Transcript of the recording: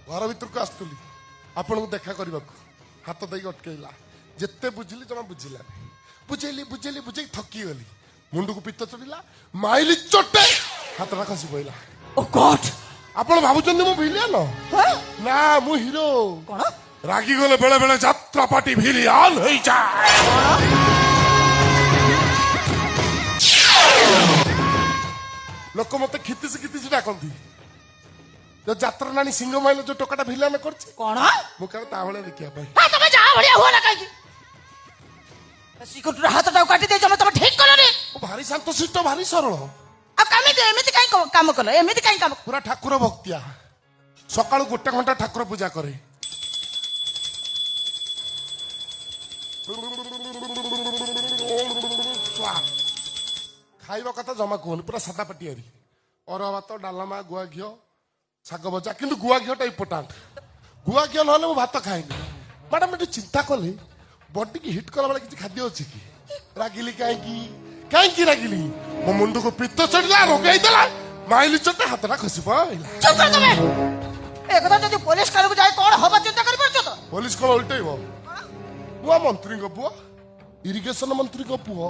घर भीतर को आसुली आपण को देखा करने हाथ देक अटकैला जिते बुझिली जमा बुझिला बुझेली बुझेली बुझे थकी गली मुंड को पित्त चढ़ला माइली चटे हाथटा खसी पड़ा ओ गॉड आपण भाबुचंदी मु विलियन ना मु हीरो कोन रागी गले बेले बेले यात्रा पार्टी विलियन होई जाए लोक मते खितिसी डाकंती जो यात्रा नानी सिंह माइल जो टोकाटा विलियन करछि कोन मु कह ता भले देखिया भाई हा तमे जा भलिया हो ना काई सिक्योरिटी हाथटा काटी दे जमे तमे ठीक कलो रे भारी शांत शिष्ट भारी सरल आ कामी एमिति काई काम कलो एमिति काई काम पूरा ठाकुर भक्तिया सकाळु गोटे घंटा ठाकुर पूजा करे खाइबा कथा जमा कहून पूरा सादा पटियारी और भात डालमा गुआ घी शाग भजा कि गुआ घीटा इम्पोर्टाट गुआ घी ना भात खाएनी मैडम ये चिंता कले बॉडी की हिट कला बेले किसी खाद्य अच्छी कि रागिली कहीं रागिली मो मुंड को पित्त चढ़ला रोगला माइली चटे हाथटा खसी पड़ा चुप कर तमे एकदा जदि पुलिस काल को जाय कोन होबा चिंता करि परछो तो पुलिस को उल्टेब मुआ मंत्री पुआ इरिगेशन मंत्री पुआ